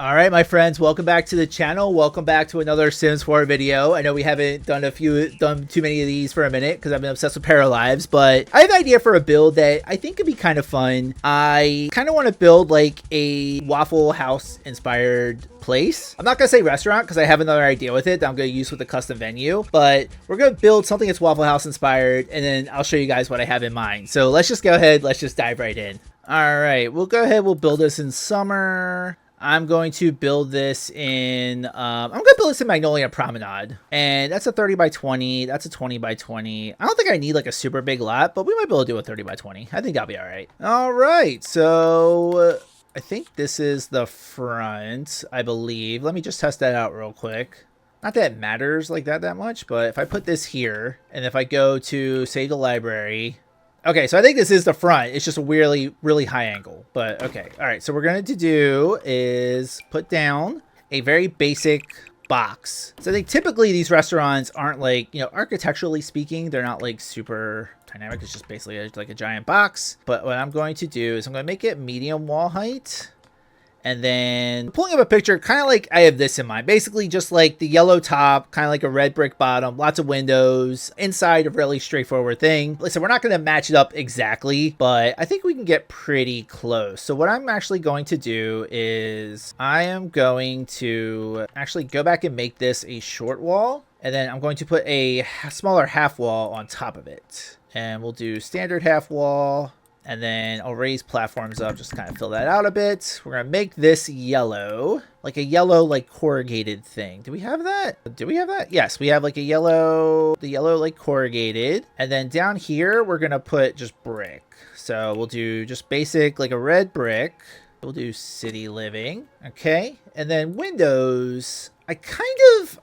All right, my friends, welcome back to the channel. Welcome back to another Sims 4 video. I know we haven't done too many of these for a minute because I've been obsessed with Paralives, but I have an idea for a build that I think could be kind of fun. I kind of want to build like a Waffle House-inspired place. I'm not going to say restaurant because I have another idea with it that I'm going to use with the custom venue, but we're going to build something that's Waffle House-inspired, and then I'll show you guys what I have in mind. So let's just go ahead. Let's just dive right in. All right, we'll go ahead. We'll build this in summer. I'm going to build this in, Magnolia Promenade. And that's a 30 by 20. That's a 20 by 20. I don't think I need like a super big lot, but we might be able to do a 30 by 20. I think that'll be all right. All right. So I think this is the front, I believe. Let me just test that out real quick. Not that it matters like that much, but if I put this here and if I go to save the library. Okay, so I think this is the front. It's just a really high angle, but okay. All right, so what we're going to do is put down a very basic box. So I think typically these restaurants aren't like, architecturally speaking, they're not like super dynamic. It's just basically like a giant box. But what I'm going to do is I'm going to make it medium wall height. And then pulling up a picture, kind of like I have this in mind. Basically just like the yellow top, kind of like a red brick bottom, lots of windows. Inside, a really straightforward thing. Listen, we're not going to match it up exactly, but I think we can get pretty close. So what I'm actually going to do is I am going to actually go back and make this a short wall. And then I'm going to put a smaller half wall on top of it. And we'll do standard half wall. And then I'll raise platforms up, just kind of fill that out a bit. We're going to make this yellow, like a yellow, like corrugated thing. Do we have that? Do we have that? Yes, we have like a yellow, the yellow like corrugated. And then down here, we're going to put just brick. So we'll do just basic, like a red brick. We'll do city living. Okay. And then windows, Actually,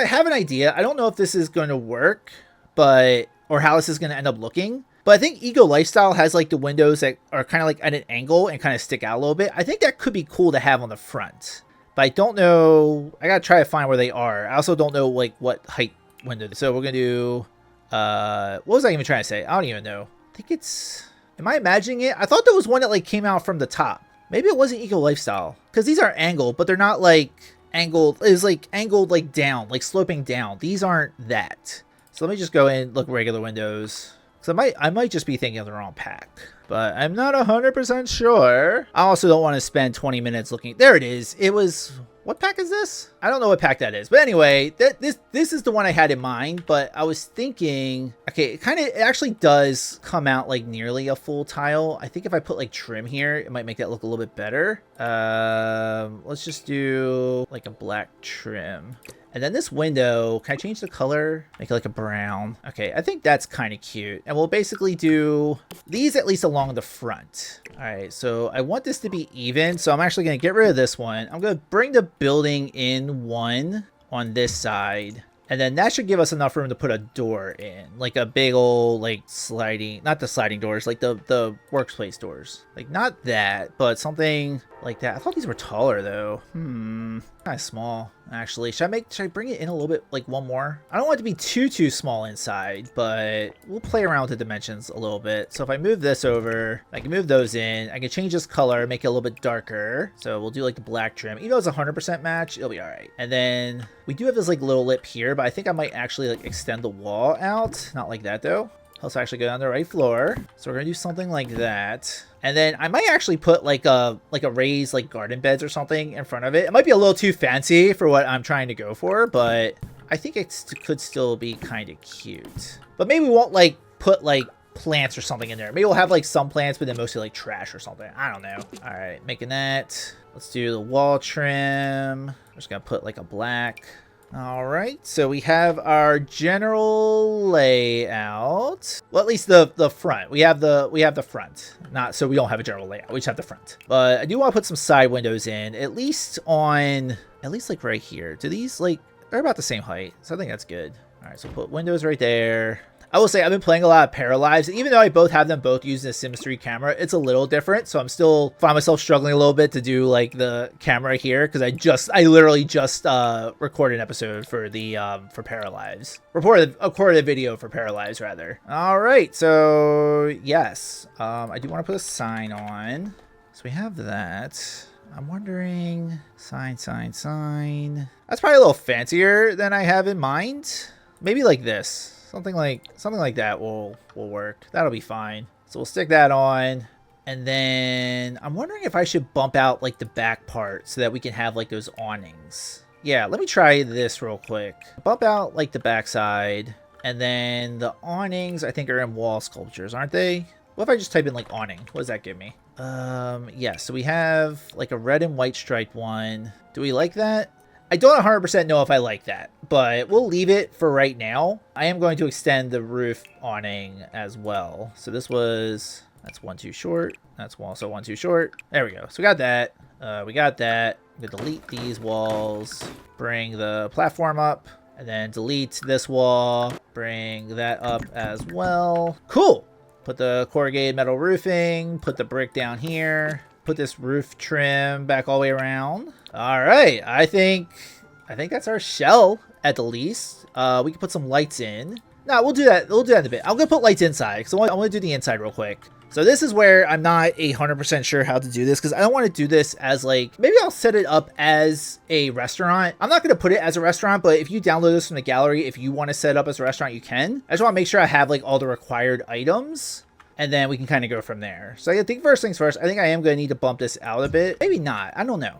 I have an idea. I don't know if this is going to work, or how this is going to end up looking. But I think Eco Lifestyle has like the windows that are kind of like at an angle and kind of stick out a little bit. I think that could be cool to have on the front. But I don't know. I got to try to find where they are. I also don't know like what height window. So we're going to do, what was I even trying to say? I don't even know. I think it's, am I imagining it? I thought there was one that like came out from the top. Maybe it wasn't Eco Lifestyle. Because these are angled, but they're not like angled. It's like angled like down, like sloping down. These aren't that. So let me just go in, look regular windows. So I might just be thinking of the wrong pack, but I'm not 100% sure. I also don't want to spend 20 minutes looking. There it is. It was, what pack is this? I don't know what pack that is, but anyway, this is the one I had in mind, but I was thinking, okay, it actually does come out like nearly a full tile. I think if I put like trim here, it might make that look a little bit better. Let's just do like a black trim. And then this window, can I change the color? Make it like a brown. Okay, I think that's kind of cute. And we'll basically do these at least along the front. All right, so I want this to be even. So I'm actually going to get rid of this one. I'm going to bring the building in one on this side. And then that should give us enough room to put a door in. Like a big old, like, sliding, not the sliding doors, like the workplace doors. Like, not that, but something like that. I thought these were taller, though. Kind of small, actually. Should I bring it in a little bit, like, one more? I don't want it to be too small inside, but we'll play around with the dimensions a little bit. So if I move this over, I can move those in. I can change this color, make it a little bit darker. So we'll do, like, the black trim. Even though it's a 100% match, it'll be all right. And then we do have this, like, little lip here, but I think I might actually, like, extend the wall out. Not like that, though. Let's actually go down the right floor. So we're gonna do something like that. And then I might actually put like a raised like garden beds or something in front of it. It might be a little too fancy for what I'm trying to go for, but I think it could still be kind of cute. But maybe we won't like put like plants or something in there. Maybe we'll have like some plants, but then mostly like trash or something. I don't know. All right, making that. Let's do the wall trim. I'm just gonna put like a black. All right, so we have our general layout. Well, at least the front. We have the front. Not so we don't have a general layout. We just have the front. But I do want to put some side windows in, at least like right here. Do these like they're about the same height? So I think that's good. All right, so put windows right there. I will say I've been playing a lot of Paralives, and even though I have them both using a Sims 3 camera, it's a little different. So I'm still find myself struggling a little bit to do like the camera here because I literally just recorded an episode for the for Paralives. Recorded a video for Paralives rather. All right, so yes, I do want to put a sign on. So we have that. I'm wondering, sign. That's probably a little fancier than I have in mind. Maybe like this. Something like that will work. That'll be fine. So we'll stick that on. And then I'm wondering if I should bump out like the back part so that we can have like those awnings. Yeah, let me try this real quick. Bump out like the back side. And then the awnings I think are in wall sculptures, aren't they? What if I just type in like awning? What does that give me? Yeah, so we have like a red and white striped one. Do we like that? I don't 100% know if I like that, but we'll leave it for right now. I am going to extend the roof awning as well. So that's one too short. That's also one too short. There we go. So we got that. We got that. I'm going to delete these walls, bring the platform up, and then delete this wall, bring that up as well. Cool. Put the corrugated metal roofing, put the brick down here, put this roof trim back all the way around. All right, I think that's our shell at the least. We can put some lights in. No, we'll do that. We'll do that in a bit. I'm gonna put lights inside because I want to do the inside real quick. So this is where I'm not 100% sure how to do this because I don't want to do this as like, maybe I'll set it up as a restaurant. I'm not going to put it as a restaurant, but if you download this from the gallery, if you want to set it up as a restaurant, you can. I just want to make sure I have like all the required items. And then we can kind of go from there. So I think first things first, I think I am going to need to bump this out a bit. Maybe not. I don't know.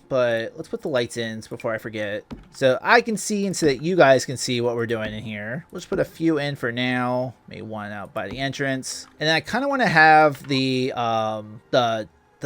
But let's put the lights in before I forget. So I can see and so that you guys can see what we're doing in here. Let's put a few in for now. Maybe one out by the entrance. And then I kind of want to have the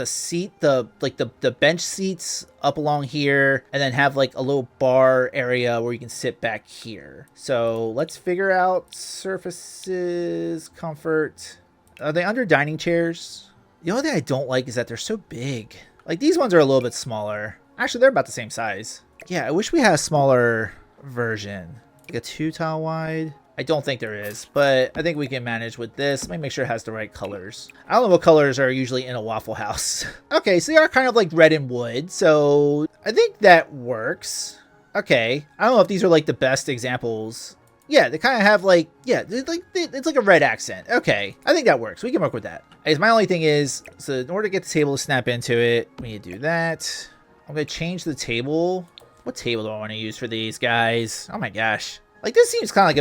seat, the bench seats up along here, and then have like a little bar area where you can sit back here. So let's figure out surfaces, comfort. Are they under dining chairs? The only thing I don't like is that they're so big. Like these ones are a little bit smaller. Actually, they're about the same size. Yeah, I wish we had a smaller version. Like a 2 tile wide. I don't think there is, but I think we can manage with this. Let me make sure it has the right colors. I don't know what colors are usually in a Waffle House. Okay, so they are kind of like red and wood, so I think that works. Okay, I don't know if these are like the best examples. Yeah, they kind of have like, yeah, it's like a red accent. Okay, I think that works. We can work with that. My only thing is, so in order to get the table to snap into it, we need to do that. I'm going to change the table. What table do I want to use for these guys? Oh my gosh. Like this seems kind of like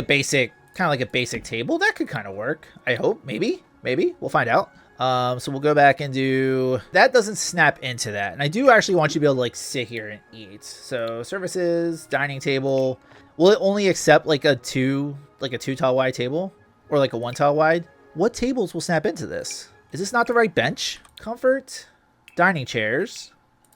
a basic table. That could kind of work. I hope. Maybe. We'll find out. So we'll go back and do that. Doesn't snap into that. And I do actually want you to be able to like sit here and eat. So services, dining table. Will it only accept like a 2 tile wide table or like a 1 tile wide? What tables will snap into this? Is this not the right bench? Comfort, dining chairs.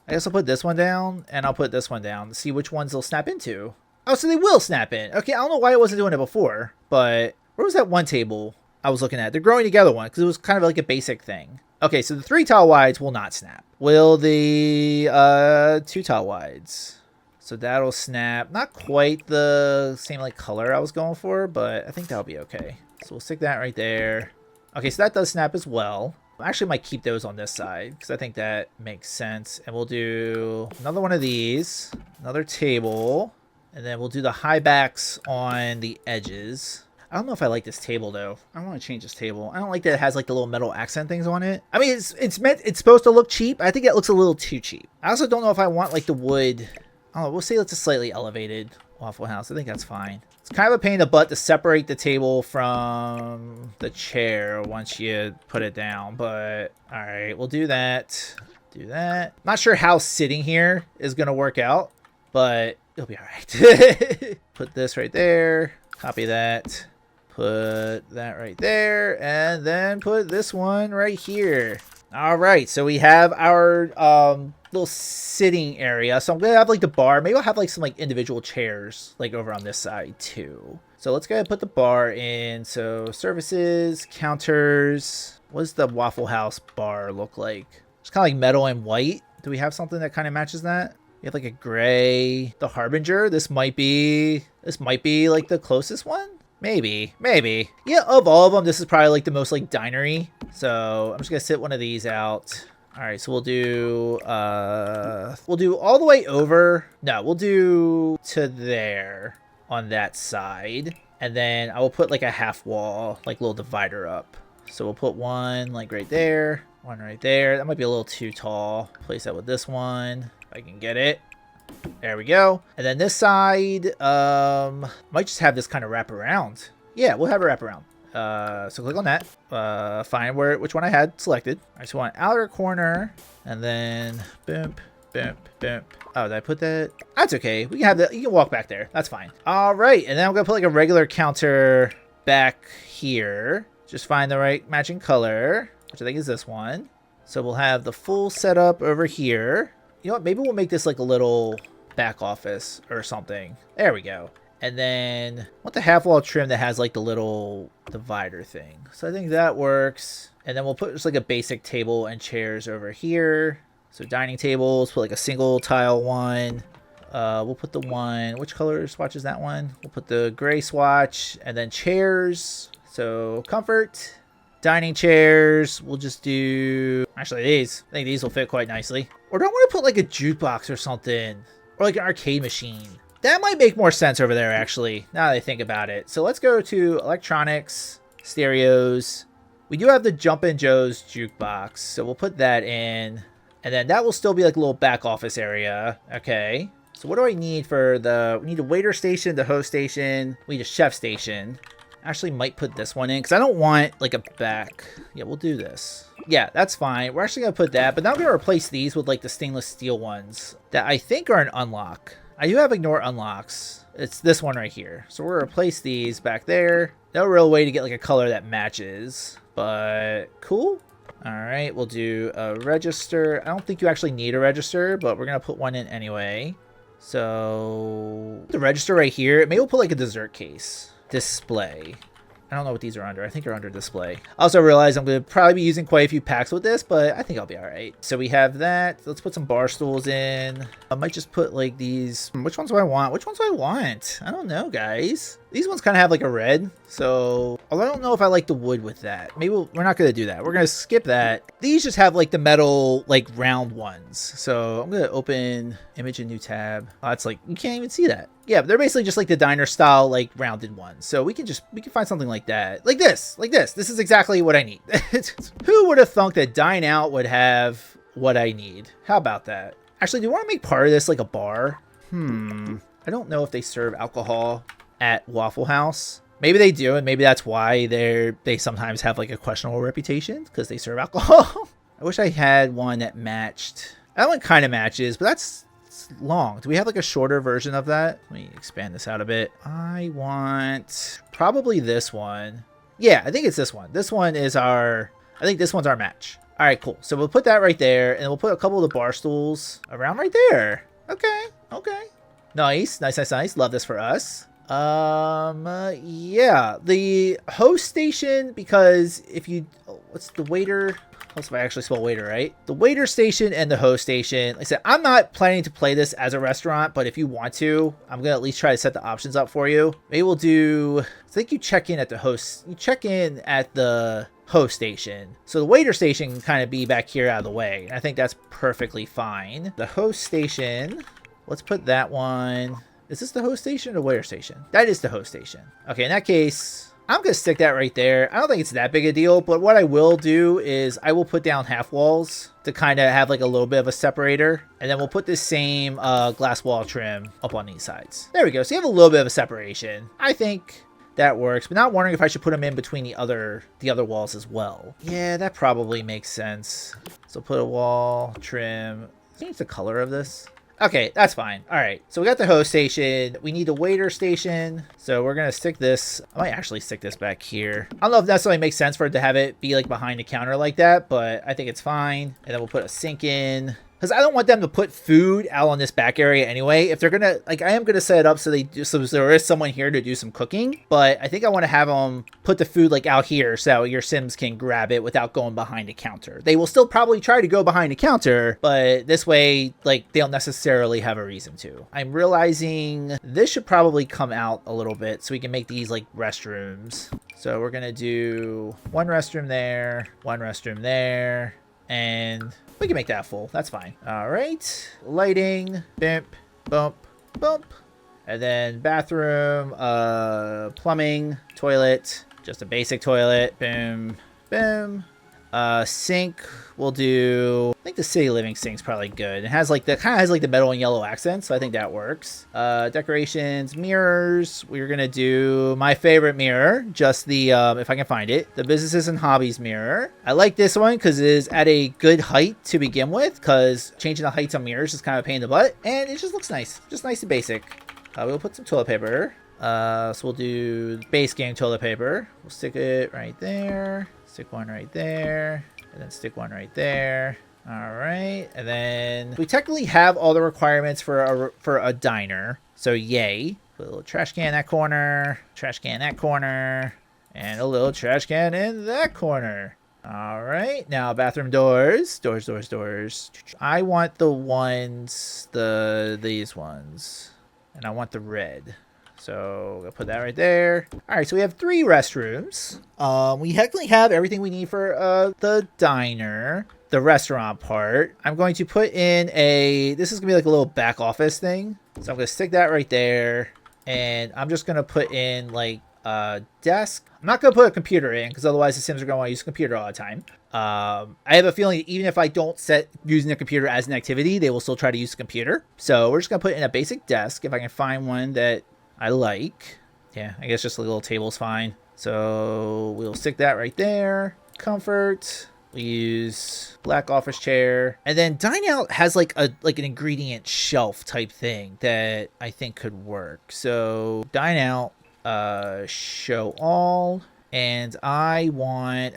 I guess I'll put this one down and I'll put this one down to see which ones they'll snap into. Oh, so they will snap in. Okay, I don't know why I wasn't doing it before, but where was that one table I was looking at? The growing together one, because it was kind of like a basic thing. Okay, so the 3 tile wides will not snap. Will the 2 tile wides? So that'll snap. Not quite the same like color I was going for, but I think that'll be okay. So we'll stick that right there. Okay, so that does snap as well. I actually might keep those on this side because I think that makes sense. And we'll do another one of these, another table. And then we'll do the high backs on the edges. I don't know if I like this table though. I want to change this table. I don't like that it has like the little metal accent things on it. I mean, it's supposed to look cheap. I think it looks a little too cheap. I also don't know if I want like the wood. Oh, we'll say it's a slightly elevated Waffle House. I think that's fine. It's kind of a pain in the butt to separate the table from the chair once you put it down. But all right, we'll do that. Do that. Not sure how sitting here is going to work out, but it'll be all right. Put this right there. Copy that. Put that right there. And then put this one right here. All right. So we have our little sitting area. So I'm going to have like the bar. Maybe I'll have like some like individual chairs like over on this side too. So let's go ahead and put the bar in. So services, counters. What does the Waffle House bar look like? It's kind of like metal and white. Do we have something that kind of matches that? We have like a gray, the Harbinger. This might be like the closest one. Maybe. Yeah, of all of them, this is probably like the most like dinery. So I'm just gonna sit one of these out. All right, so we'll do all the way over. No, we'll do to there on that side. And then I will put like a half wall, like little divider up. So we'll put one like right there, one right there. That might be a little too tall. Place that with this one, if I can get it. There we go. And then this side, might just have this kind of wrap around. Yeah, we'll have it wrap around. So click on that. Find which one I had selected. I just want outer corner, and then boom, boom, boom. Oh, did I put that? That's okay. We can have that. You can walk back there. That's fine. All right, and then I'm gonna put like a regular counter back here. Just find the right matching color, which I think is this one. So we'll have the full setup over here. You know what? Maybe we'll make this like a little back office or something. There we go. And then I want the half wall trim that has like the little divider thing. So I think that works. And then we'll put just like a basic table and chairs over here. So dining tables, put like a single tile one. We'll put the one, which color swatch is that one? We'll put the gray swatch, and then chairs. So comfort, dining chairs. We'll just do, actually these. I think these will fit quite nicely. Or do I want to put like a jukebox or something? Or like an arcade machine? That might make more sense over there, actually, now that I think about it. So let's go to electronics, stereos. We do have the Jumpin' Joe's jukebox, so we'll put that in. And then that will still be like a little back office area. Okay. So what do I need for we need a waiter station, the host station. We need a chef station. Actually might put this one in because I don't want like a back. Yeah, we'll do this. Yeah, that's fine. We're actually going to put that. But now I'm going to replace these with like the stainless steel ones that I think are an unlock. I do have ignore unlocks. It's this one right here. So we're going to replace these back there. No real way to get like a color that matches. But cool. All right, we'll do a register. I don't think you actually need a register, but we're going to put one in anyway. So the register right here, maybe we'll put like a dessert case. Display. I don't know what these are under. I think they're under display. I also realize I'm going to probably be using quite a few packs with this, but I think I'll be all right. So we have that. Let's put some bar stools in. I might just put like these. Which ones do I want? Which ones do I want? I don't know, guys. These ones kind of have like a red. So, although I don't know if I like the wood with that. Maybe we're not going to do that. We're going to skip that. These just have like the metal, like round ones. So I'm going to open image and new tab. Oh, it's like, you can't even see that. Yeah, but they're basically just like the diner style, like rounded ones. So we can find something like that. Like this. This is exactly what I need. Who would have thunk that Dine Out would have what I need? How about that? Actually, do you want to make part of this like a bar? I don't know if they serve alcohol at Waffle House. Maybe they do, and maybe that's why they sometimes have like a questionable reputation, because they serve alcohol. I wish I had one that matched. That one kind of matches, but that's long. Do we have like a shorter version of that? Let me expand this out a bit. I want probably this one. Yeah, I think it's this one. This one is I think this one's our match. All right, cool. So we'll put that right there, and we'll put a couple of the bar stools around right there. Okay. Nice. Love this for us. Yeah, the host station, because what's the waiter? That's if I actually spell waiter, right? The waiter station and the host station. Like I said, I'm not planning to play this as a restaurant, but if you want to, I'm going to at least try to set the options up for you. Maybe we'll do, I think you check in at the host station. So the waiter station can kind of be back here out of the way. I think that's perfectly fine. The host station, let's put that one. Is this the host station or the waiter station? That is the host station. Okay, in that case, I'm going to stick that right there. I don't think it's that big a deal, but what I will do is I will put down half walls to kind of have like a little bit of a separator. And then we'll put this same glass wall trim up on these sides. There we go. So you have a little bit of a separation. I think that works, but not wondering if I should put them in between the other walls as well. Yeah, that probably makes sense. So put a wall, trim. Change the color of this. Okay, that's fine. All right, so we got the host station. We need the waiter station. So we're gonna stick this. I might actually stick this back here. I don't know if that necessarily makes sense for it to have it be like behind the counter like that, but I think it's fine. And then we'll put a sink in, because I don't want them to put food out on this back area anyway. If they're gonna, like, I am gonna set it up so there is someone here to do some cooking, but I think I want to have them put the food like out here so your Sims can grab it without going behind a counter. They will still probably try to go behind a counter, but this way, like, they don't necessarily have a reason to. I'm realizing this should probably come out a little bit so we can make these like restrooms. So we're gonna do one restroom there, and we can make that full. That's fine. All right. Lighting. Bimp. Bump. Bump. And then bathroom. Plumbing. Toilet. Just a basic toilet. Boom. Boom. Sink, we'll do, I think the city living sink's probably good. It has like the kind of has like the metal and yellow accents, so I think that works. Decorations, mirrors, we're gonna do my favorite mirror, just the if I can find it, the businesses and hobbies mirror. I like this one because it is at a good height to begin with, because changing the heights on mirrors is kind of a pain in the butt, and it just looks nice, just nice and basic. We'll put some toilet paper. So we'll do base game toilet paper. We'll stick it right there. Stick one right there, and then stick one right there. All right, and then we technically have all the requirements for a diner, so yay. Put a little trash can in that corner, trash can in that corner, and a little trash can in that corner. All right, now bathroom doors. I want the ones, these ones, and I want the red. So we'll put that right there. All right, so we have 3 restrooms. We technically have everything we need for the diner, the restaurant part. I'm going to put in this is gonna be like a little back office thing. So I'm gonna stick that right there, and I'm just gonna put in like a desk. I'm not gonna put a computer in because otherwise the Sims are gonna want to use a computer all the time. I have a feeling that even if I don't set using a computer as an activity, they will still try to use the computer. So we're just gonna put in a basic desk if I can find one that I like. Yeah, I guess just a little table's fine. So we'll stick that right there. Comfort. We use black office chair. And then Dine Out has like an ingredient shelf type thing that I think could work. So Dine Out, show all. And I want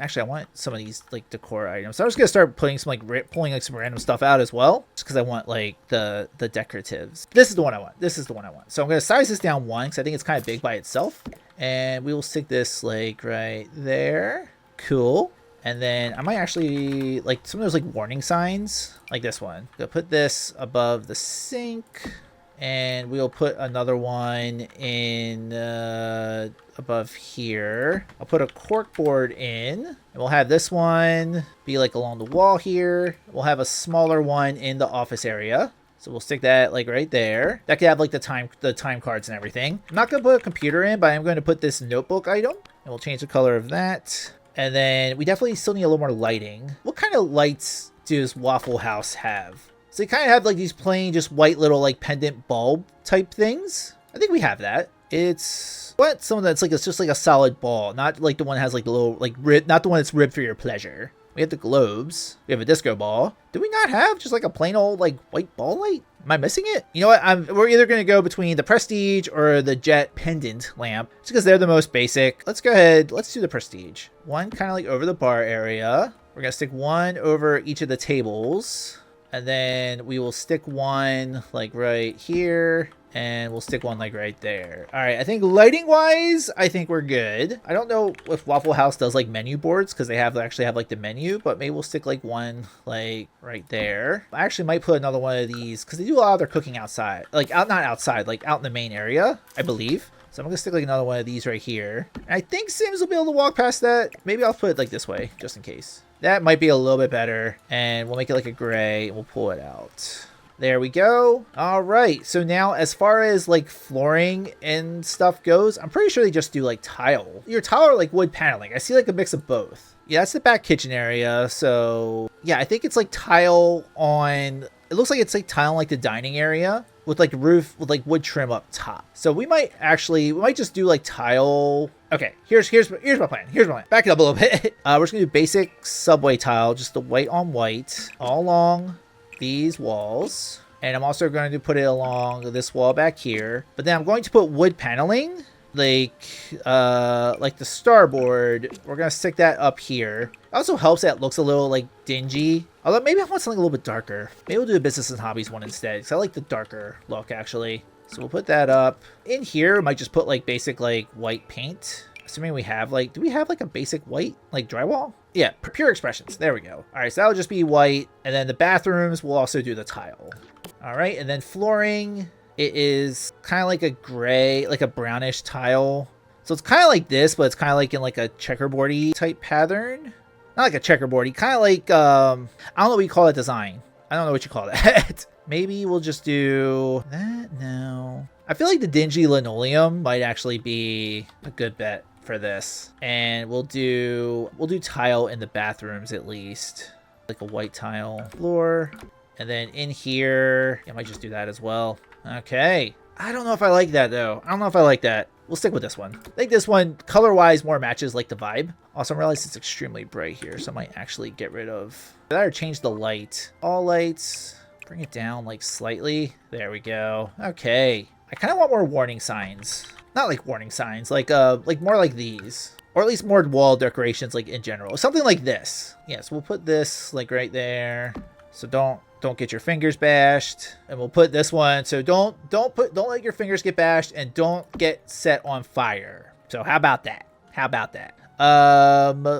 some of these like decor items. So I'm just gonna start putting some pulling like some random stuff out as well, just because I want like the decoratives. This is the one I want. So I'm gonna size this down 1 because I think it's kind of big by itself, and we will stick this like right there. Cool. And then I might actually like some of those like warning signs, like this one. I'm gonna put this above the sink. And we'll put another one in above here. I'll put a cork board in. And we'll have this one be like along the wall here. We'll have a smaller one in the office area. So we'll stick that like right there. That could have like the time cards and everything. I'm not going to put a computer in, but I'm going to put this notebook item. And we'll change the color of that. And then we definitely still need a little more lighting. What kind of lights does Waffle House have? So they kind of have like these plain, just white little like pendant bulb type things. I think we have that. It's someone that's like, it's just like a solid ball, not like the one that has like the little like rib, not the one that's ribbed for your pleasure. We have the globes. We have a disco ball. Do we not have just like a plain old like white ball light? Am I missing it? You know what? We're either going to go between the Prestige or the Jet pendant lamp, just because they're the most basic. Let's go ahead. Let's do the Prestige. One kind of like over the bar area. We're going to stick one over each of the tables. And then we will stick one like right here, and we'll stick one like right there. All right, I think lighting wise, I think we're good. I don't know if Waffle House does like menu boards because they actually have like the menu, but maybe we'll stick like one like right there. I actually might put another one of these because they do a lot of their cooking outside, like not outside, like out in the main area, I believe. So I'm gonna stick like another one of these right here. And I think Sims will be able to walk past that. Maybe I'll put it like this way, just in case. That might be a little bit better, and we'll make it like a gray, and we'll pull it out. There we go. All right, so now as far as like flooring and stuff goes, I'm pretty sure they just do like tile. Your tile or like wood paneling. I see like a mix of both. Yeah, that's the back kitchen area, so yeah, I think it's like tile on, it looks like it's like tile on like the dining area with like roof with like wood trim up top. So we might just do like tile. Okay, here's my plan. Back it up a little bit. We're just gonna do basic subway tile, just the white on white, all along these walls. And I'm also going to put it along this wall back here. But then I'm going to put wood paneling, like the starboard. We're gonna stick that up here. It also helps that it looks a little like dingy. Although maybe I want something a little bit darker. Maybe we'll do a business and hobbies one instead, because I like the darker look actually. So we'll put that up. In here, we might just put like basic like white paint. Assuming we have like, do we have like a basic white like drywall? Yeah, pure expressions. There we go. All right, so that'll just be white. And then the bathrooms, we'll also do the tile. All right, and then flooring, it is kind of like a gray, like a brownish tile. So it's kind of like this, but it's kind of like in like a checkerboardy type pattern. Not like a checkerboardy, kind of like, I don't know what you call that design. I don't know what you call that. Maybe we'll just do that. No. I feel like the dingy linoleum might actually be a good bet. for this. And we'll do tile in the bathrooms at least. Like a white tile floor. And then in here, I might just do that as well. Okay. I don't know if I like that though. I don't know if I like that. We'll stick with this one. I think this one, color-wise, more matches like the vibe. Also, I realize it's extremely bright here, so I might actually get rid of that or change the light. All lights. Bring it down like slightly. There we go. Okay. I kind of want more warning signs. Not like warning signs, like more like these. Or at least more wall decorations like in general. Something like this. Yes, we'll put this like right there. So don't get your fingers bashed. And we'll put this one. So don't let your fingers get bashed and don't get set on fire. So how about that? How about that?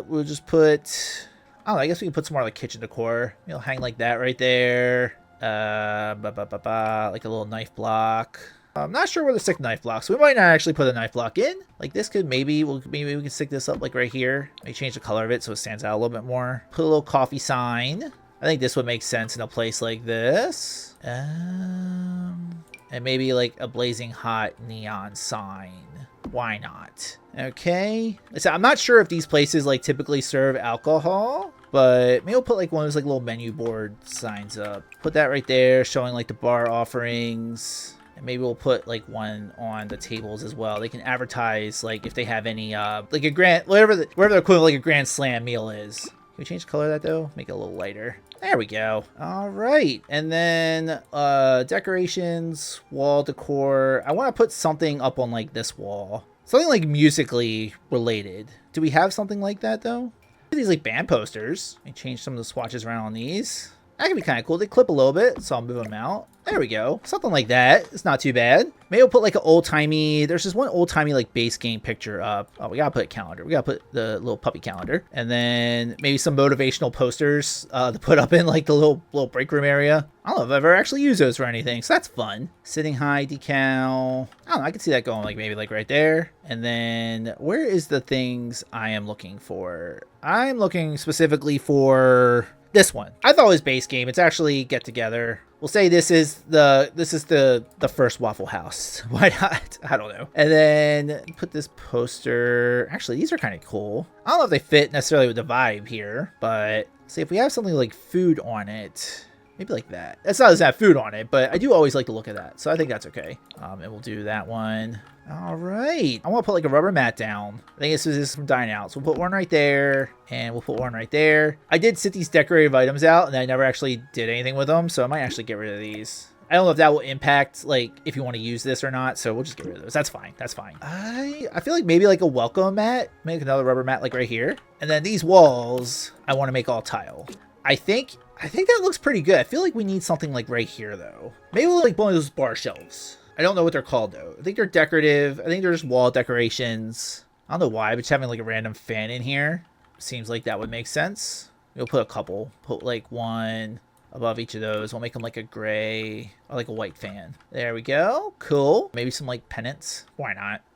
We'll just put, I don't know, I guess we can put some more like kitchen decor. You'll hang like that right there. Like a little knife block. I'm not sure where to stick knife blocks. So we might not actually put a knife block in. Like this could maybe we can stick this up like right here. Maybe change the color of it so it stands out a little bit more. Put a little coffee sign. I think this would make sense in a place like this. And maybe like a blazing hot neon sign. Why not? Okay. So I'm not sure if these places like typically serve alcohol, but maybe we'll put like one of those like little menu board signs up. Put that right there showing like the bar offerings. And maybe we'll put like one on the tables as well. They can advertise like if they have any like a grand, whatever the equivalent of like a Grand Slam meal is. Can we change the color of that though? Make it a little lighter. There we go. All right. And then decorations, wall decor. I want to put something up on like this wall. Something like musically related. Do we have something like that though? These like band posters. Let me change some of the swatches around on these. That can be kind of cool. They clip a little bit, so I'll move them out. There we go. Something like that. It's not too bad. Maybe we'll put like an old-timey... There's this one old-timey like base game picture up. Oh, we gotta put a calendar. We gotta put the little puppy calendar. And then maybe some motivational posters to put up in like the little break room area. I don't know if I've ever actually used those for anything, so that's fun. Sitting high decal. I don't know. I can see that going like maybe like right there. And then where is the things I am looking for? I'm looking specifically for... this one. I thought it was base game. It's actually get together. We'll say this is the first Waffle House. Why not? I don't know. And then put this poster. Actually, these are kind of cool. I don't know if they fit necessarily with the vibe here, but see if we have something like food on it. Maybe like that. That's not doesn't have food on it, but I do always like to look at that. So I think that's okay. And we'll do that one. All right. I want to put like a rubber mat down. I think this is from Dine Out. So we'll put one right there and we'll put one right there. I did sit these decorative items out and I never actually did anything with them. So I might actually get rid of these. I don't know if that will impact like if you want to use this or not. So we'll just get rid of those. That's fine. That's fine. I feel like maybe like a welcome mat. Make another rubber mat like right here. And then these walls, I want to make all tile. I think that looks pretty good. I feel like we need something like right here though. Maybe we'll like one of those bar shelves. I don't know what they're called though. I think they're decorative. I think they're just wall decorations. I don't know why, but just having like a random fan in here seems like that would make sense. We'll put a couple. Put like one above each of those. We'll make them like a gray or like a white fan. There we go. Cool. Maybe some like pennants. Why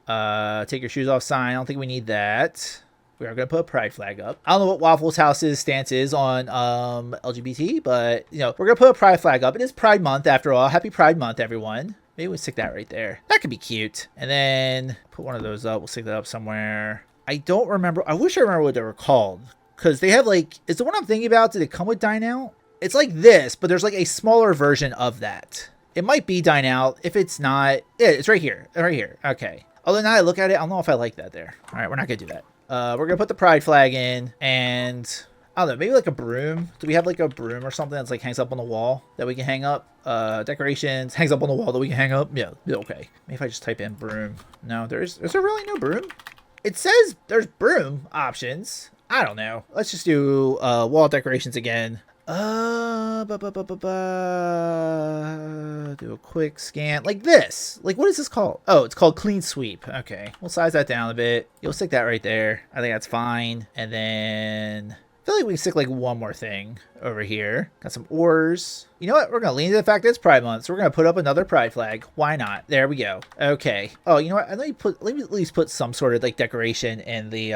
not? Take your shoes off sign. I don't think we need that. We are going to put a pride flag up. I don't know what Waffle House's stance is on LGBT, but you know, we're going to put a pride flag up. It is Pride Month after all. Happy Pride Month, everyone. Maybe we stick that right there. That could be cute. And then put one of those up. We'll stick that up somewhere. I don't remember. I wish I remember what they were called. Because they have like, is the one I'm thinking about, did it come with Dine Out? It's like this, but there's like a smaller version of that. It might be Dine Out. If it's not, yeah, it's right here. Right here. Okay. Although now I look at it, I don't know if I like that there. All right, we're not going to do that. We're going to put the pride flag in and I don't know, maybe like a broom. Do we have like a broom or something that's like hangs up on the wall that we can hang up? Decorations hangs up on the wall that we can hang up. Yeah, okay. Maybe if I just type in broom. No, is there really no broom? It says there's broom options. I don't know. Let's just do wall decorations again. Do a quick scan like this. Like, what is this called? Oh, it's called clean sweep. Okay, we'll size that down a bit. You'll stick that right there. I think that's fine. And then feel like we can stick like one more thing over here. Got some oars. You know what? We're going to lean to the fact that it's Pride Month, so we're going to put up another pride flag. Why not? There we go. Okay. Oh, you know what? Let me at least put some sort of like decoration in the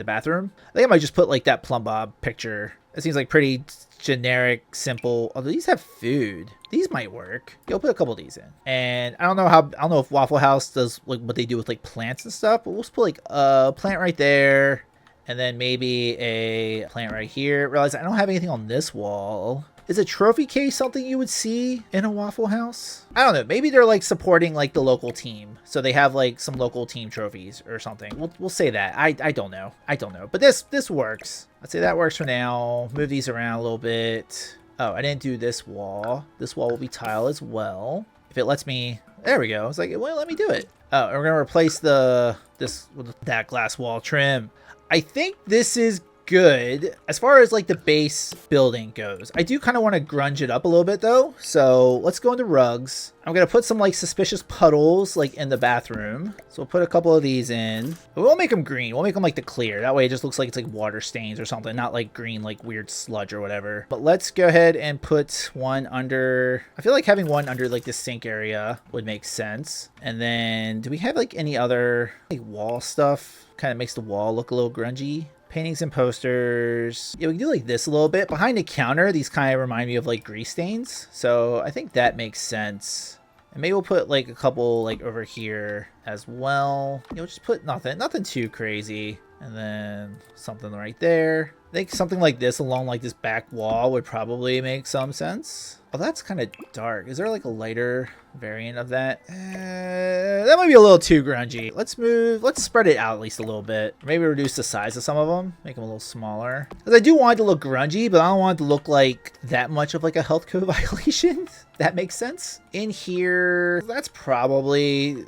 bathroom. I think I might just put like that plumb bob picture. It seems like pretty generic, simple. Although these have food. These might work. You'll put a couple of these in. And I don't know if Waffle House does like what they do with like plants and stuff, but we'll just put like a plant right there. And then maybe a plant right here. Realize I don't have anything on this wall. Is a trophy case something you would see in a Waffle House? I don't know. Maybe they're like supporting like the local team. So they have like some local team trophies or something. We'll say that. I don't know. I don't know. But this works. I'd say that works for now. Move these around a little bit. Oh, I didn't do this wall. This wall will be tile as well. If it lets me... There we go. It's like, it won't let me do it. Oh, and we're going to replace this with that glass wall trim. I think this is good as far as like the base building goes. I do kind of want to grunge it up a little bit though, so let's go into rugs. I'm gonna put some like suspicious puddles like in the bathroom, so we'll put a couple of these in. We won't make them green, we'll make them like the clear, that way it just looks like it's like water stains or something, not like green like weird sludge or whatever. But let's go ahead and put one under... I feel like having one under like the sink area would make sense. And then do we have like any other like wall stuff? Kind of makes the wall look a little grungy. Paintings and posters. Yeah, we can do like this a little bit. Behind the counter, these kind of remind me of like grease stains. So I think that makes sense. And maybe we'll put like a couple like over here as well. You know, just put nothing too crazy. And then something right there. I think something like this along like this back wall would probably make some sense. Oh, that's kind of dark. Is there like a lighter variant of that? That might be a little too grungy. Let's spread it out at least a little bit. Maybe reduce the size of some of them. Make them a little smaller. Because I do want it to look grungy, but I don't want it to look like that much of like a health code violation. That makes sense. In here, that's probably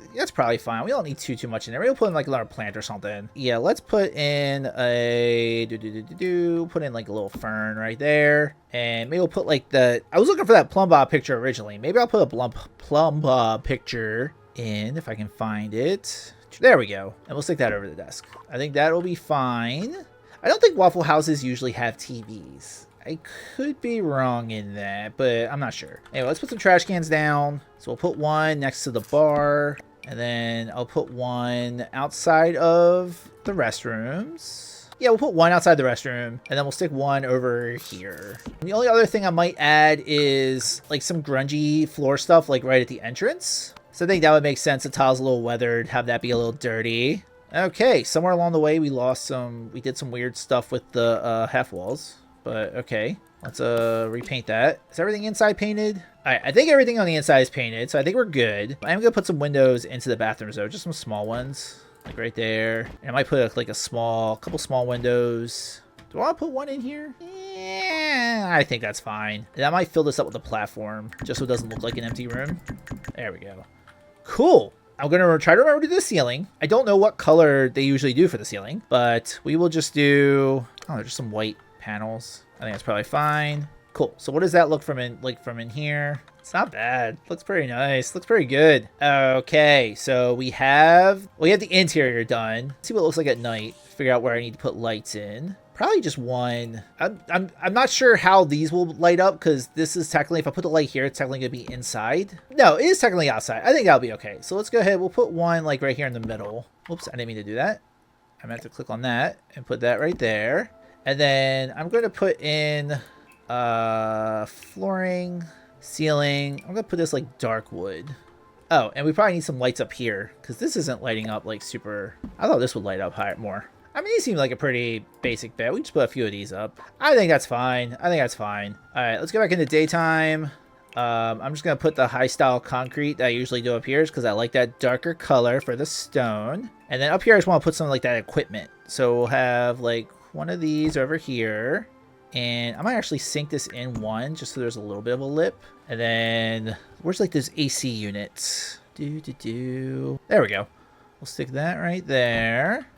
fine. We don't need too much in there. Maybe we'll put in like another plant or something. Yeah, let's put in a... Put in like a little fern right there. And maybe we'll put like the... I was looking for that plumb bob picture originally. Maybe I'll put a plumb bob picture in if I can find it. There we go. And we'll stick that over the desk. I think that'll be fine. I don't think Waffle Houses usually have TVs. I could be wrong in that, but I'm not sure. Anyway, let's put some trash cans down. So we'll put one next to the bar. And then I'll put one outside of the restrooms. Yeah, we'll put one outside the restroom, and then we'll stick one over here. And the only other thing I might add is like some grungy floor stuff like right at the entrance. So I think that would make sense. The tile's a little weathered, have that be a little dirty. Okay, somewhere along the way we did some weird stuff with the half walls, but okay. Let's repaint that. Is everything inside painted? All right, I think everything on the inside is painted, so I think we're good. I'm gonna put some windows into the bathrooms though, just some small ones. Like right there. And I might put like a couple small windows. Do I want to put one in here? Yeah, I think that's fine. And I might fill this up with a platform just so it doesn't look like an empty room. There we go. Cool. I'm going to try to remember to do the ceiling. I don't know what color they usually do for the ceiling, but we will just do, just some white panels. I think that's probably fine. Cool. So what does that look from in here? It's not bad. Looks pretty nice. Looks pretty good. Okay, so we have the interior done. Let's see what it looks like at night. Figure out where I need to put lights in. Probably just one. I'm not sure how these will light up because this is technically, if I put the light here, it's technically gonna be inside. No, it is technically outside. I think that'll be okay. So let's go ahead. We'll put one like right here in the middle. Oops, I didn't mean to do that. I'm gonna have to click on that and put that right there. And then I'm going to put in flooring, ceiling. I'm going to put this like dark wood. Oh, and we probably need some lights up here because this isn't lighting up like super. I thought this would light up higher, more. I mean, these seem like a pretty basic bed. We just put a few of these up. I think that's fine. I think that's fine. All right, let's go back into daytime. I'm just going to put the high style concrete that I usually do up here because I like that darker color for the stone. And then up here, I just want to put some like that equipment. So we'll have like one of these over here. And I might actually sink this in one just so there's a little bit of a lip. And then where's like those AC units? There we go. We'll stick that right there.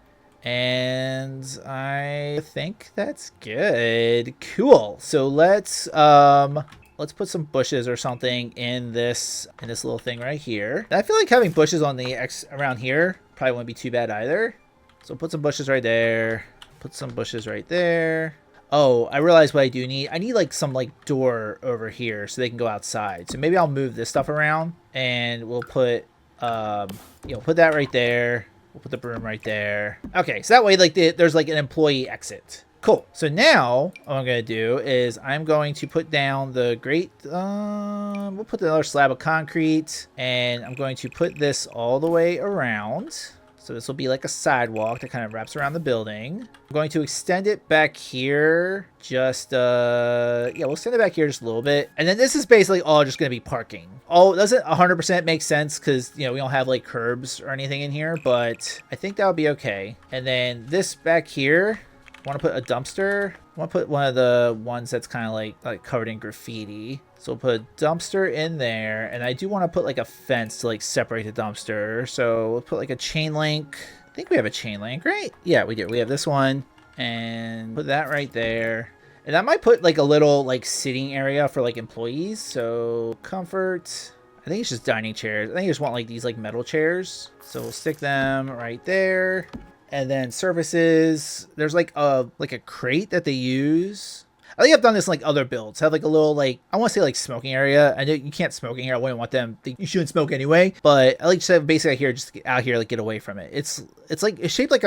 And I think that's good. Cool. So let's put some bushes or something in this little thing right here. And I feel like having bushes on the around here probably wouldn't be too bad either. So put some bushes right there. Put some bushes right there. Oh, I realize what I do need. I need like some like door over here so they can go outside. So maybe I'll move this stuff around and we'll put, put that right there. We'll put the broom right there. Okay, so that way like there's like an employee exit. Cool. So now what I'm going to do is I'm going to put down the grate. We'll put another slab of concrete and I'm going to put this all the way around. So this will be like a sidewalk that kind of wraps around the building. I'm going to extend it back here. Just, we'll extend it back here just a little bit. And then this is basically all just going to be parking. Oh, it doesn't 100% make sense because, we don't have like curbs or anything in here, but I think that'll be okay. And then this back here, I want to put a dumpster. I want to put one of the ones that's kind of like covered in graffiti. So we'll put a dumpster in there, and I do want to put like a fence to like separate the dumpster. So we'll put like a chain link. I think we have a chain link, right? Yeah, we do. We have this one, and put that right there. And I might put like a little like sitting area for like employees. So comfort. I think it's just dining chairs. I think I just want like these like metal chairs. So we'll stick them right there. And then services, there's like a crate that they use. I think I've done this in like other builds. Have like a little like, I want to say like smoking area. I know you can't smoke in here. I wouldn't want them. You shouldn't smoke anyway. But I like to have basically here, just out here, like get away from it. It's like it's shaped like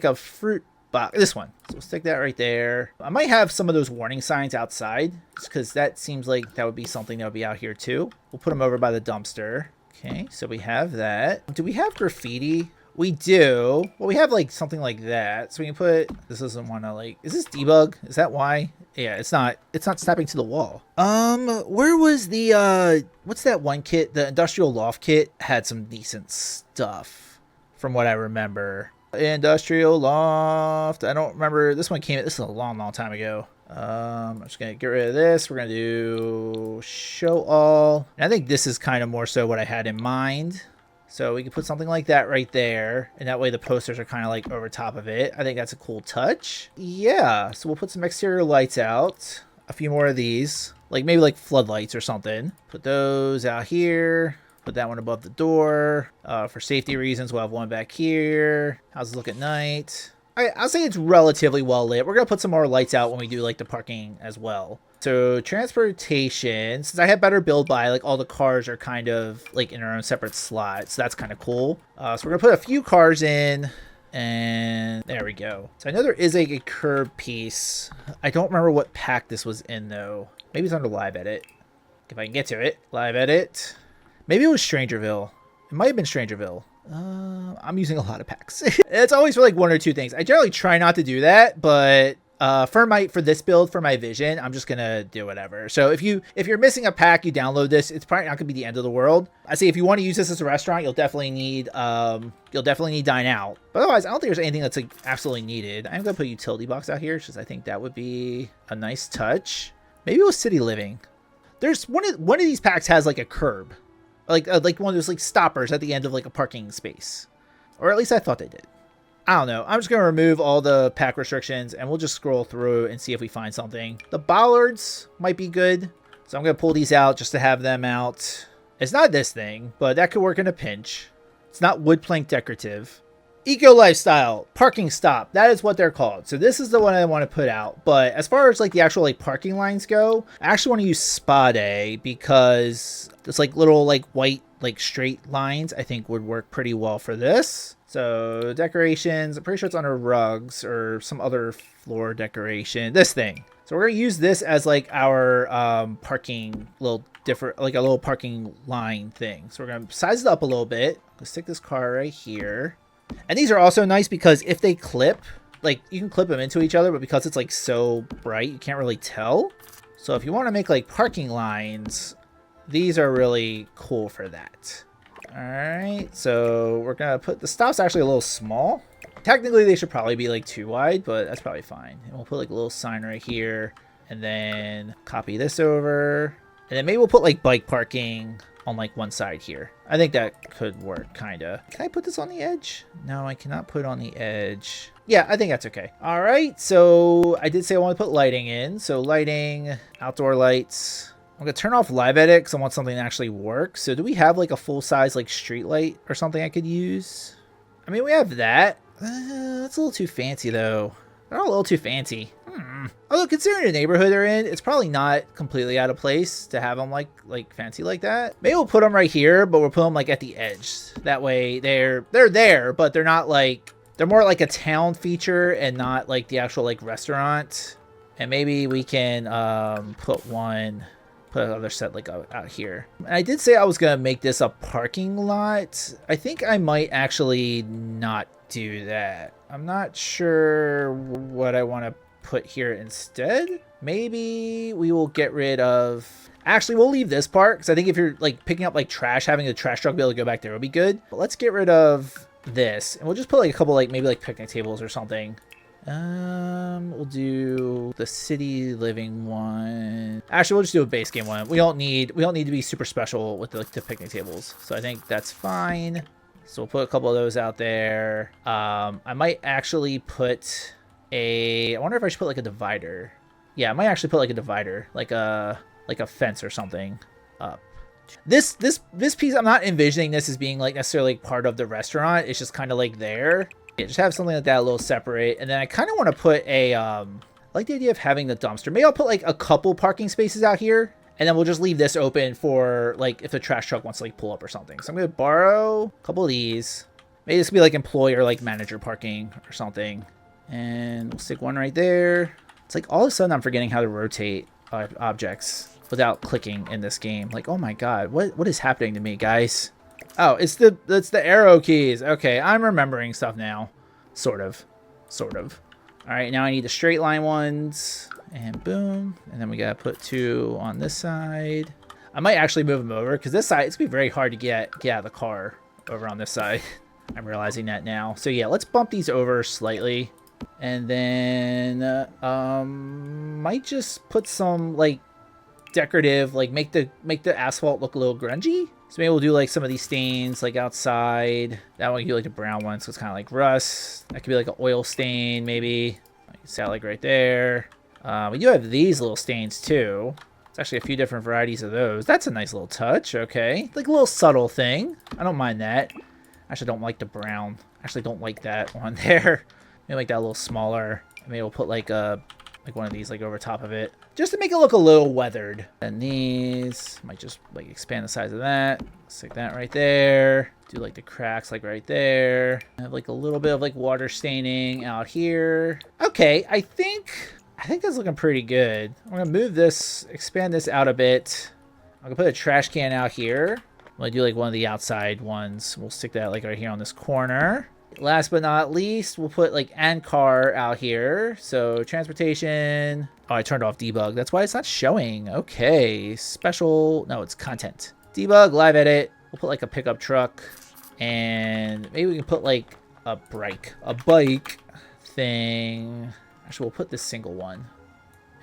a fruit box. This one. So we'll stick that right there. I might have some of those warning signs outside, just because that seems like that would be something that would be out here too. We'll put them over by the dumpster. Okay, so we have that. Do we have graffiti? We do. Well, we have like something like that. So we can put, this doesn't want to like, is this debug? Is that why? Yeah, it's not snapping to the wall. Where was the, what's that one kit? The industrial loft kit had some decent stuff from what I remember. Industrial loft. I don't remember. This one this is a long time ago. I'm just going to get rid of this. We're going to do show all. And I think this is kind of more so what I had in mind. So we can put something like that right there. And that way the posters are kind of like over top of it. I think that's a cool touch. Yeah. So we'll put some exterior lights out. A few more of these. Like maybe like floodlights or something. Put those out here. Put that one above the door. For safety reasons, we'll have one back here. How's it look at night? I'll say it's relatively well lit. We're going to put some more lights out when we do like the parking as well. So transportation, since I have better build by, like all the cars are kind of like in their own separate slots. So that's kind of cool. So we're going to put a few cars in and there we go. So I know there is a curb piece. I don't remember what pack this was in though. Maybe it's under live edit. If I can get to it. Live edit. Maybe it was Strangerville. It might have been Strangerville. I'm using a lot of packs. It's always for like one or two things. I generally try not to do that, but for this build, for my vision, I'm just gonna do whatever. So if you're missing a pack, you download this. It's probably not gonna be the end of the world. I say if you want to use this as a restaurant, you'll definitely need Dine Out. But otherwise, I don't think there's anything that's like absolutely needed. I'm gonna put a utility box out here because I think that would be a nice touch. Maybe it was City Living. There's one of these packs has like a curb. Like one of those like stoppers at the end of like a parking space, or at least I thought they did. I don't know. I'm just gonna remove all the pack restrictions and we'll just scroll through and see if we find something. The bollards might be good, so I'm gonna pull these out just to have them out. It's not this thing, but that could work in a pinch. It's not wood plank decorative. Eco lifestyle parking stop. That is what they're called. So this is the one I want to put out. But as far as like the actual like parking lines go, I actually want to use Spa Day because it's like little like white like straight lines I think would work pretty well for this. So decorations, I'm pretty sure it's under rugs or some other floor decoration. This thing. So we're gonna use this as like our parking little different, like a little parking line thing. So we're gonna size it up a little bit. Let's stick this car right here. And these are also nice because if they clip, like you can clip them into each other, but because it's like so bright, you can't really tell. So if you want to make like parking lines, these are really cool for that. All right, so we're gonna put the stops actually a little small. Technically they should probably be like too wide, but that's probably fine. And we'll put like a little sign right here and then copy this over. And then maybe we'll put like bike parking on like one side here. I think that could work kinda. Can I put this on the edge? No, I cannot put it on the edge. Yeah, I think that's okay. All right, so I did say I want to put lighting in. So lighting, outdoor lights. I'm gonna turn off live edit because I want something to actually work. So do we have like a full size like street light or something I could use? I mean, we have that. That's a little too fancy though. They're all a little too fancy. Although considering the neighborhood they're in, it's probably not completely out of place to have them like fancy like that. Maybe we'll put them right here, but we'll put them like at the edge. That way they're there, but they're not like, they're more like a town feature and not like the actual like restaurant. And maybe we can put another set like out here. And I did say I was gonna make this a parking lot. I think I might actually not do that. I'm not sure what I want to put here instead. Maybe we will get rid of, actually we'll leave this part, because I think if you're like picking up like trash, having the trash truck be able to go back there would be good. But let's get rid of this, and we'll just put like a couple like maybe like picnic tables or something. We'll do the city living one. Actually, we'll just do a base game one. We don't need to be super special with the picnic tables. So I think that's fine. So we'll put a couple of those out there. I might actually put I wonder if I should put like a divider. Yeah, I might actually put like a divider, like a fence or something up. This piece, I'm not envisioning this as being like necessarily like part of the restaurant. It's just kind of like there. Yeah, just have something like that a little separate. And then I kind of want to put I like the idea of having the dumpster. Maybe I'll put like a couple parking spaces out here, and then we'll just leave this open for like if the trash truck wants to like pull up or something. So I'm going to borrow a couple of these. Maybe this will be like employee or like manager parking or something. And we'll stick one right there. It's like all of a sudden I'm forgetting how to rotate objects without clicking in this game. Like, oh my God, what is happening to me, guys? Oh, it's the arrow keys. Okay, I'm remembering stuff now. Sort of. All right, now I need the straight line ones. And boom. And then we got to put 2 on this side. I might actually move them over, because this side, it's going to be very hard to get out of the car over on this side. I'm realizing that now. So yeah, let's bump these over slightly. And then might just put some like decorative, like make the asphalt look a little grungy. So maybe we'll do like some of these stains like outside. That one can do like the brown one, so it's kind of like rust. That could be like an oil stain maybe. Like set like right there. We do have these little stains too. It's actually a few different varieties of those. That's a nice little touch. Okay, like a little subtle thing. I don't mind that. Actually, don't like the brown. Actually, don't like that one there. Maybe make that a little smaller. Maybe we'll put like one of these like over top of it, just to make it look a little weathered. And these might just like expand the size of that. Stick that right there. Do like the cracks like right there. Have like a little bit of like water staining out here. Okay, I think that's looking pretty good. I'm gonna move this, expand this out a bit. I'm gonna put a trash can out here. I'm gonna do like one of the outside ones. We'll stick that like right here on this corner. Last but not least, we'll put like and car out here. So transportation. Oh, I turned off debug. That's why it's not showing. Okay. Special. No, it's content. Debug, live edit. We'll put like a pickup truck. And maybe we can put like a bike thing. Actually, we'll put this single one.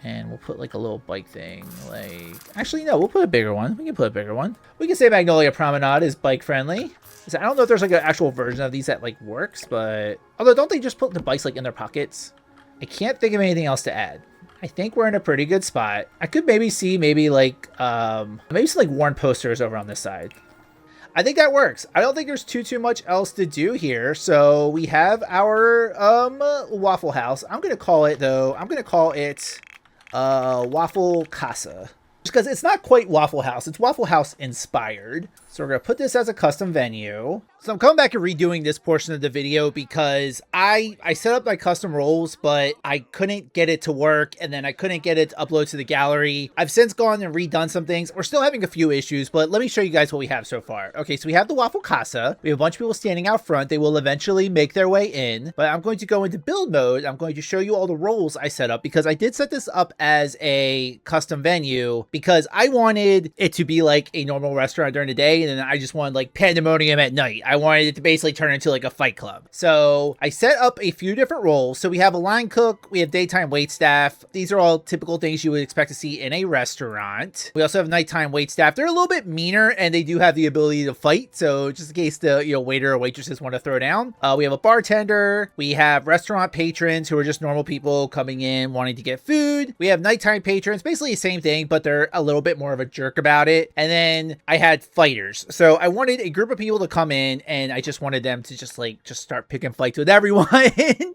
And we'll put like a little bike thing. Like, actually, no, we'll put a bigger one. We can put a bigger one. We can say Magnolia Promenade is bike friendly. I don't know if there's like an actual version of these that like works, but although don't they just put the bikes like in their pockets? I can't think of anything else to add. I think we're in a pretty good spot. I could maybe see like some like worn posters over on this side. I think that works. I don't think there's too much else to do here. So we have our Waffle House. I'm gonna call it Waffle Casa. Just because it's not quite Waffle House, it's Waffle House-inspired. So we're going to put this as a custom venue. So I'm coming back and redoing this portion of the video because I set up my custom roles, but I couldn't get it to work, and then I couldn't get it to upload to the gallery. I've since gone and redone some things. We're still having a few issues, but let me show you guys what we have so far. Okay, so we have the Waffle Casa. We have a bunch of people standing out front. They will eventually make their way in, but I'm going to go into build mode. I'm going to show you all the roles I set up because I did set this up as a custom venue because I wanted it to be like a normal restaurant during the day, and then I just wanted like pandemonium at night. I wanted it to basically turn into like a fight club. So I set up a few different roles. So we have a line cook, we have daytime wait staff. These are all typical things you would expect to see in a restaurant. We also have nighttime wait staff. They're a little bit meaner and they do have the ability to fight. So just in case the waiter or waitresses want to throw down. We have a bartender. We have restaurant patrons who are just normal people coming in wanting to get food. We have nighttime patrons, basically the same thing, but they're they're a little bit more of a jerk about it. And then I had fighters. So I wanted a group of people to come in, and I just wanted them to just start picking fights with everyone,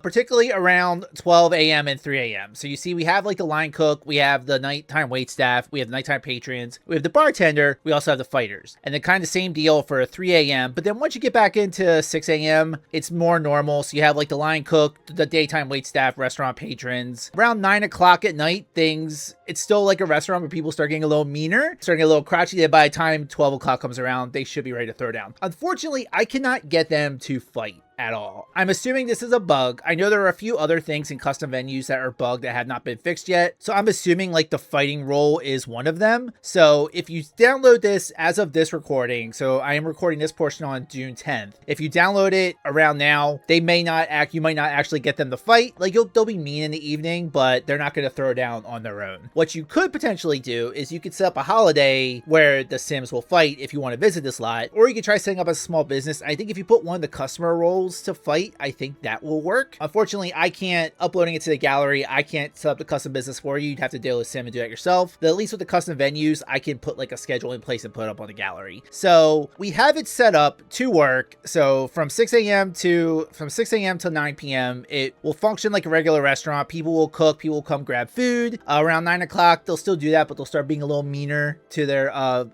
particularly around 12 a.m. and 3 a.m. So you see, we have like the line cook, we have the nighttime wait staff, we have the nighttime patrons, we have the bartender, we also have the fighters. And then kind of same deal for 3 a.m. But then once you get back into 6 a.m., it's more normal. So you have like the line cook, the daytime wait staff, restaurant patrons. Around 9 o'clock at night, it's still like a restaurant where people start getting a little meaner, starting a little crotchety. That by the time 12 o'clock comes around, they should be ready to throw down. Unfortunately, I cannot get them to fight at all. I'm assuming this is a bug. I know there are a few other things in custom venues that are bugged that have not been fixed yet. So I'm assuming like the fighting roll is one of them. So if you download this as of this recording, so I am recording this portion on June 10th. If you download it around now, you might not actually get them to fight. Like they'll be mean in the evening, but they're not going to throw down on their own. What you could potentially do is you could set up a holiday where the Sims will fight if you want to visit this lot, or you could try setting up a small business. I think if you put one of the customer roles to fight, I think that will work. Unfortunately, I can't uploading it to the gallery. I can't set up the custom business for you. You'd have to deal with Sim and do that yourself. But at least with the custom venues, I can put like a schedule in place and put it up on the gallery. So we have it set up to work. So from 6 a.m. to 9 p.m., it will function like a regular restaurant. People will cook, people will come grab food. Around 9 o'clock, they'll still do that, but they'll start being a little meaner to their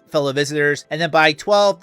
fellow visitors. And then by 12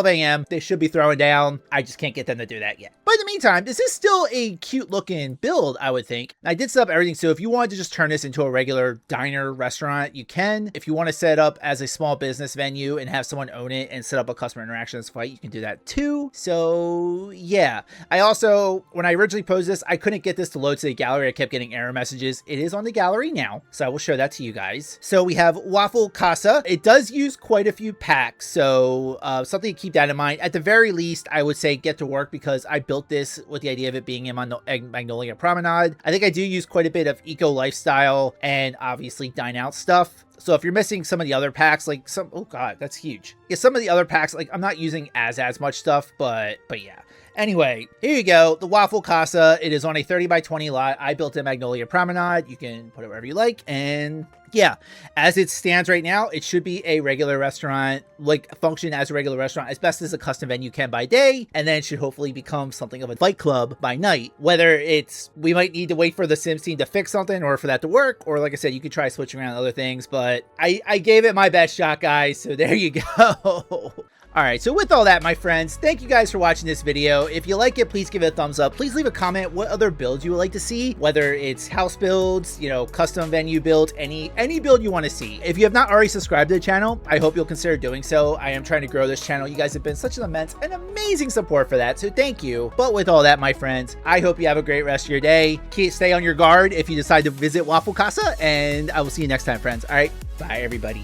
a.m., they should be throwing down. I just can't get them to do that yet. But in the meantime, this is still a cute looking build, I would think. I did set up everything. So if you wanted to just turn this into a regular diner restaurant, you can. If you want to set it up as a small business venue and have someone own it and set up a customer interactions fight, you can do that too. So yeah, I also, when I originally posed this, I couldn't get this to load to the gallery. I kept getting error messages. It is on the gallery now, so I will show that to you guys. So we have Waffle Casa. It does use quite a few packs, so something to keep that in mind. At the very least, I would say get to work, because I built this with the idea of it being in Magnolia Promenade. I think I do use quite a bit of eco lifestyle and obviously dine out stuff. So if you're missing some of the other packs, like oh god, that's huge. Yeah, some of the other packs, like I'm not using as much stuff, but yeah. Anyway, here you go, the Waffle Casa. It is on a 30 by 20 lot. I built in Magnolia Promenade. You can put it wherever you like. And yeah, as it stands right now, it should be a regular restaurant, like function as a regular restaurant as best as a custom venue can by day. And then it should hopefully become something of a fight club by night. Whether we might need to wait for the Sims team to fix something or for that to work. Or like I said, you could try switching around other things. But I gave it my best shot, guys. So there you go. Alright, so with all that, my friends, thank you guys for watching this video. If you like it, please give it a thumbs up. Please leave a comment what other builds you would like to see, whether it's house builds, custom venue builds, any build you want to see. If you have not already subscribed to the channel, I hope you'll consider doing so. I am trying to grow this channel. You guys have been such an immense and amazing support for that, so thank you. But with all that, my friends, I hope you have a great rest of your day. Stay on your guard if you decide to visit Waffle Casa, and I will see you next time, friends. Alright, bye everybody.